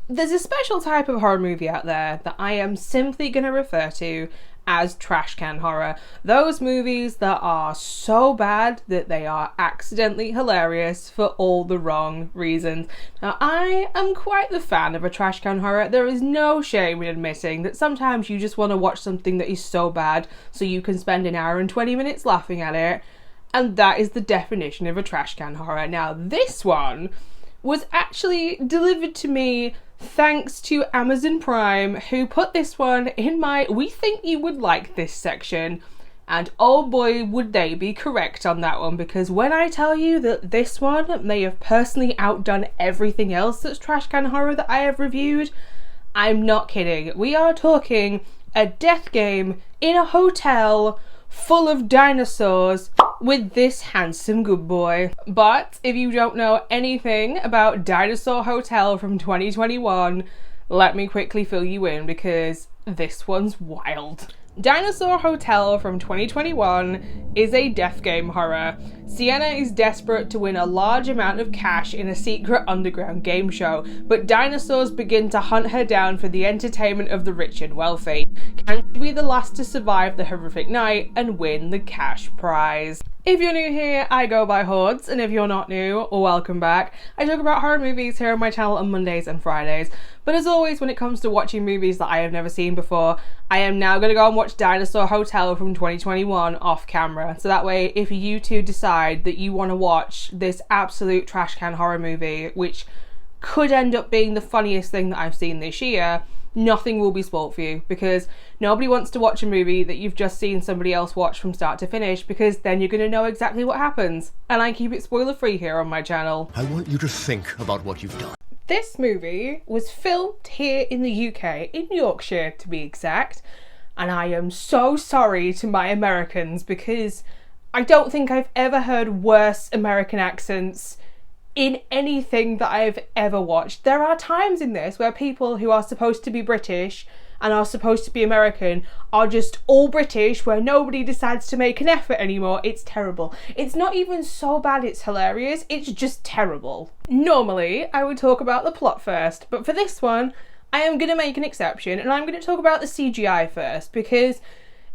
There's a special type of horror movie out there that I am simply going to refer to as trash can horror. Those movies that are so bad that they are accidentally hilarious for all the wrong reasons. Now, I am quite the fan of a trash can horror. There is no shame in admitting that sometimes you just want to watch something that is so bad so you can spend an hour and 20 minutes laughing at it. And that is the definition of a trash can horror. Now, this one was actually delivered to me thanks to Amazon Prime, who put this one in my "we think you would like this" section. And oh boy, would they be correct on that one, because when I tell you that this one may have personally outdone everything else that's trash can horror that I have reviewed, I'm not kidding. We are talking a death game in a hotel full of dinosaurs with this handsome good boy. But if you don't know anything about Dinosaur Hotel from 2021, let me quickly fill you in, because this one's wild. Dinosaur Hotel from 2021 is a death game horror. Sienna is desperate to win a large amount of cash in a secret underground game show, but dinosaurs begin to hunt her down for the entertainment of the rich and wealthy. Can she be the last to survive the horrific night and win the cash prize? If you're new here, I go by Hordes, and if you're not new, welcome back. I talk about horror movies here on my channel on Mondays and Fridays, but as always, when it comes to watching movies that I have never seen before, I am now going to go and watch Dinosaur Hotel from 2021 off camera, so that way if you two decide that you want to watch this absolute trash can horror movie, which could end up being the funniest thing that I've seen this year, nothing will be spoilt for you, because nobody wants to watch a movie that you've just seen somebody else watch from start to finish, because then you're going to know exactly what happens. And I keep it spoiler free here on my channel. I want you to think about what you've done. This movie was filmed here in the UK, in Yorkshire to be exact, and I am so sorry to my Americans, because I don't think I've ever heard worse American accents in anything that I've ever watched. There are times in this where people who are supposed to be British and are supposed to be American are just all British, where nobody decides to make an effort anymore. It's terrible. It's not even so bad it's hilarious, it's just terrible. Normally, I would talk about the plot first, but for this one, I am going to make an exception, and I'm going to talk about the CGI first, because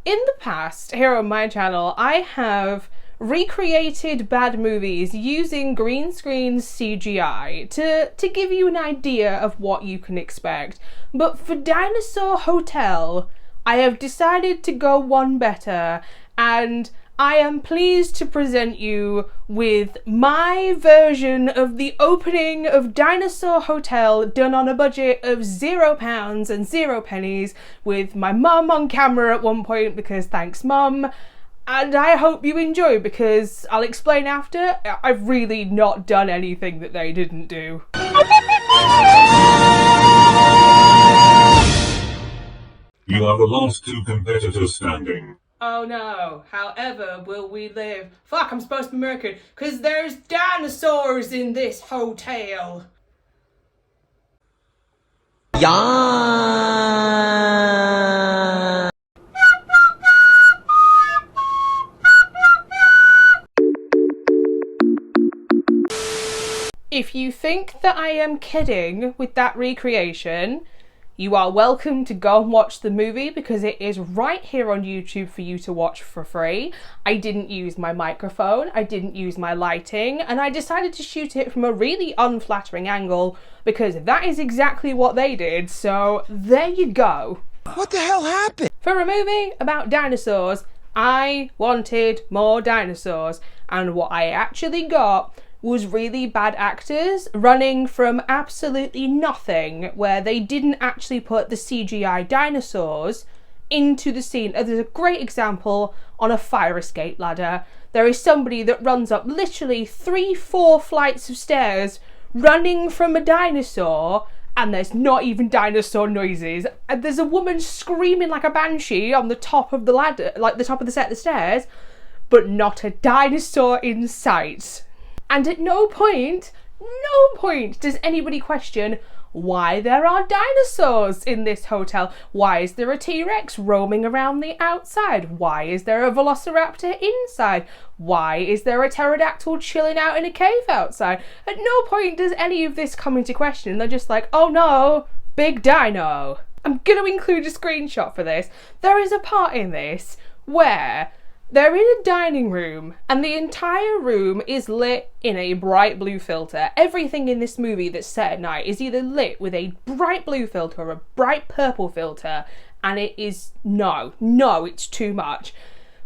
in the past, here on my channel, I have recreated bad movies using green screen CGI to give you an idea of what you can expect. But for Dinosaur Hotel, I have decided to go one better, and I am pleased to present you with my version of the opening of Dinosaur Hotel, done on a budget of £0 and 0 pennies, with my mum on camera at one point, because thanks mum. And I hope you enjoy, because I'll explain after, I've really not done anything that they didn't do. You are the last two competitors standing. Oh no, however will we live? Fuck, I'm supposed to be American, because there's dinosaurs in this hotel. Yeah. If you think that I am kidding with that recreation, you are welcome to go and watch the movie, because it is right here on YouTube for you to watch for free. I didn't use my microphone, I didn't use my lighting, and I decided to shoot it from a really unflattering angle, because that is exactly what they did, so there you go. What the hell happened? For a movie about dinosaurs, I wanted more dinosaurs, and what I actually got was really bad actors running from absolutely nothing, where they didn't actually put the CGI dinosaurs into the scene. There's a great example on a fire escape ladder. There is somebody that runs up literally 3-4 flights of stairs running from a dinosaur, and there's not even dinosaur noises. And there's a woman screaming like a banshee on the top of the ladder, like the top of the set of stairs, but not a dinosaur in sight. And at no point does anybody question why there are dinosaurs in this hotel. Why is there a T-Rex roaming around the outside? Why is there a velociraptor inside? Why is there a pterodactyl chilling out in a cave outside? At no point does any of this come into question. They're just like, oh no, big dino. I'm going to include a screenshot for this. There is a part in this where they're in a dining room and the entire room is lit in a bright blue filter. Everything in this movie that's set at night is either lit with a bright blue filter or a bright purple filter, and it is no, it's too much.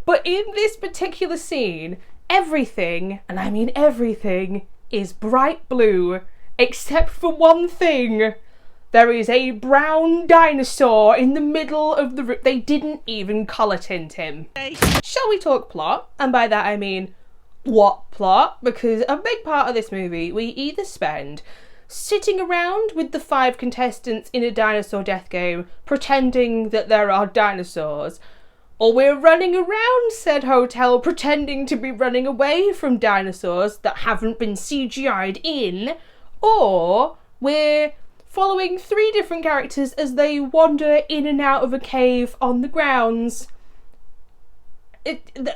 But in this particular scene, everything, and I mean everything, is bright blue except for one thing. There is a brown dinosaur in the middle of the room. They didn't even colour tint him. Shall we talk plot? And by that I mean, what plot? Because a big part of this movie, we either spend sitting around with the 5 contestants in a dinosaur death game, pretending that there are dinosaurs, or we're running around said hotel pretending to be running away from dinosaurs that haven't been CGI'd in, or we're following 3 different characters as they wander in and out of a cave on the grounds.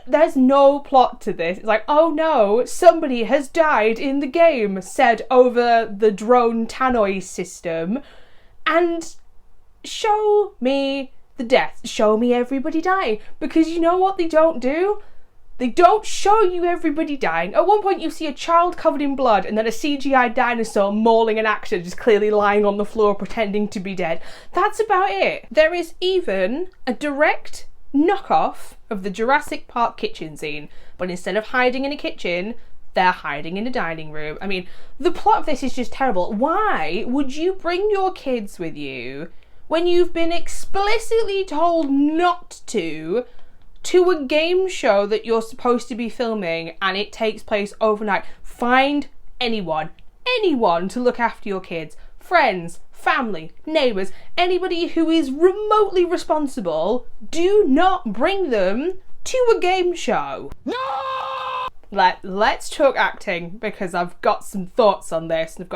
There's no plot to this. It's like, oh no, somebody has died in the game, said over the drone tannoy system, and show me the death. Show me everybody dying. Because you know what they don't do? They don't show you everybody dying. At one point you see a child covered in blood and then a CGI dinosaur mauling an actor just clearly lying on the floor pretending to be dead. That's about it. There is even a direct knockoff of the Jurassic Park kitchen scene, but instead of hiding in a kitchen, they're hiding in a dining room. I mean, the plot of this is just terrible. Why would you bring your kids with you when you've been explicitly told not to a game show that you're supposed to be filming and it takes place overnight? Find anyone to look after your kids. Friends, family, neighbours, anybody who is remotely responsible. Do not bring them to a game show. No! Let's talk acting, because I've got some thoughts on this, and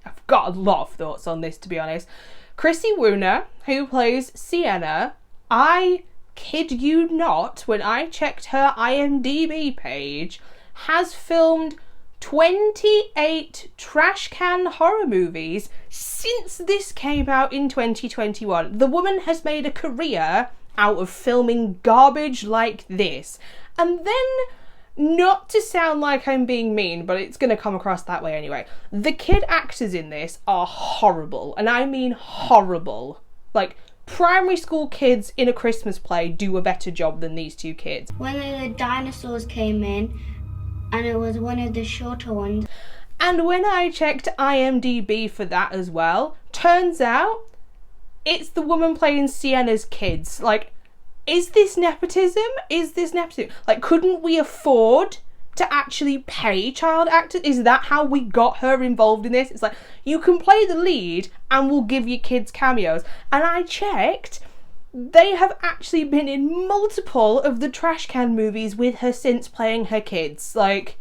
I've got a lot of thoughts on this, to be honest. Chrissy Wooner, who plays Sienna, I kid you not, when I checked her IMDb page, has filmed 28 trash can horror movies since this came out in 2021. The woman has made a career out of filming garbage like this. And then, not to sound like I'm being mean, but it's going to come across that way anyway, the kid actors in this are horrible. And I mean horrible. Like, primary school kids in a Christmas play do a better job than these 2 kids. When the dinosaurs came in, and it was one of the shorter ones. And when I checked IMDb for that as well, turns out it's the woman playing Sienna's kids. Like, is this nepotism? Like, couldn't we afford to actually pay child actors? Is that how we got her involved in this? It's like, you can play the lead and we'll give you kids cameos. And I checked, they have actually been in multiple of the trash can movies with her since playing her kids. Like,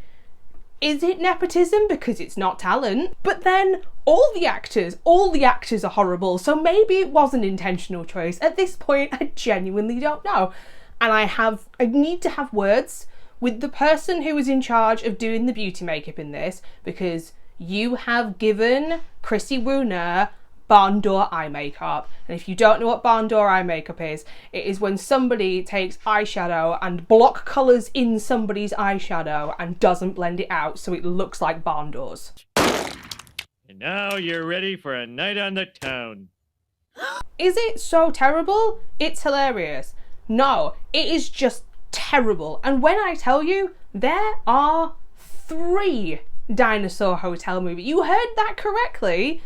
is it nepotism? Because it's not talent. But then all the actors are horrible, so maybe it was an intentional choice. At this point, I genuinely don't know. And I need to have words with the person who was in charge of doing the beauty makeup in this, because you have given Chrissy Wooner barn door eye makeup. And if you don't know what barn door eye makeup is, it is when somebody takes eyeshadow and block colours in somebody's eyeshadow and doesn't blend it out so it looks like barn doors. And now you're ready for a night on the town. Is it so terrible? It's hilarious. No, it is just terrible. And when I tell you, there are 3 Dinosaur Hotel movies. You heard that correctly.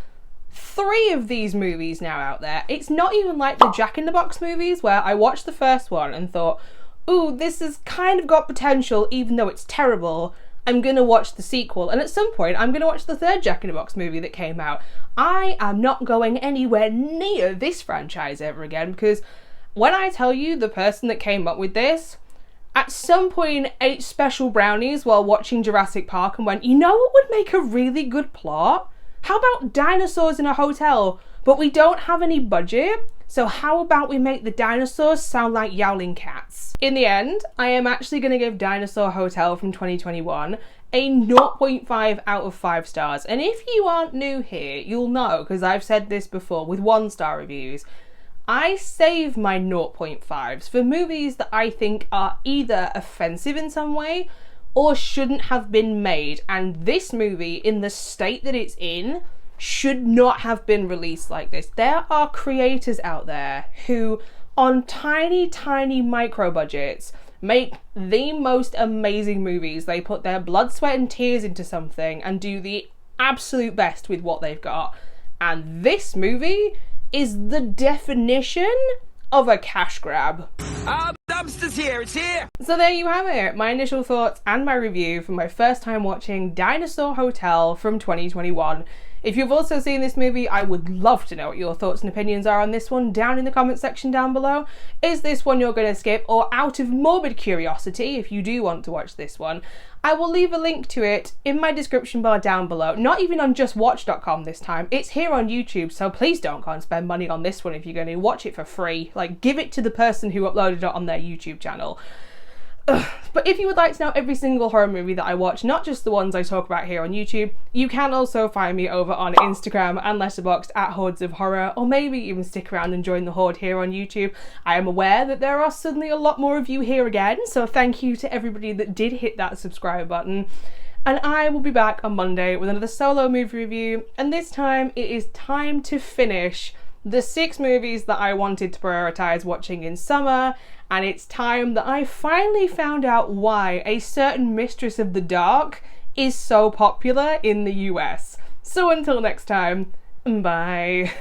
3 of these movies now out there. It's not even like the Jack in the Box movies where I watched the first one and thought, ooh, this has kind of got potential even though it's terrible. I'm gonna watch the sequel, and at some point I'm gonna watch the 3rd Jack in the Box movie that came out. I am not going anywhere near this franchise ever again, because when I tell you the person that came up with this at some point ate special brownies while watching Jurassic Park and went, you know what would make a really good plot? How about dinosaurs in a hotel? But we don't have any budget, so how about we make the dinosaurs sound like yowling cats? In the end, I am actually going to give Dinosaur Hotel from 2021 a 0.5 out of 5 stars. And if you aren't new here, you'll know, because I've said this before with 1-star reviews, I save my 0.5s for movies that I think are either offensive in some way or shouldn't have been made. And this movie, in the state that it's in, should not have been released like this. There are creators out there who, on tiny micro budgets, make the most amazing movies. They put their blood, sweat and tears into something and do the absolute best with what they've got. And this movie is the definition of a cash grab. Ah, the dumpster's here, it's here! So there you have it, my initial thoughts and my review for my first time watching Dinosaur Hotel from 2021. If you've also seen this movie, I would love to know what your thoughts and opinions are on this one down in the comment section down below. Is this one you're going to skip, or out of morbid curiosity, if you do want to watch this one, I will leave a link to it in my description bar down below. Not even on justwatch.com this time, it's here on YouTube, so please don't go and spend money on this one if you're going to watch it for free. Like, give it to the person who uploaded it on their YouTube channel. But if you would like to know every single horror movie that I watch, not just the ones I talk about here on YouTube, you can also find me over on Instagram and Letterboxd at HordesOfHorror, or maybe even stick around and join the Horde here on YouTube. I am aware that there are suddenly a lot more of you here again, so thank you to everybody that did hit that subscribe button. And I will be back on Monday with another solo movie review, and this time it is time to finish the 6 movies that I wanted to prioritise watching in summer, and it's time that I finally found out why a certain Mistress of the Dark is so popular in the US. So until next time, bye.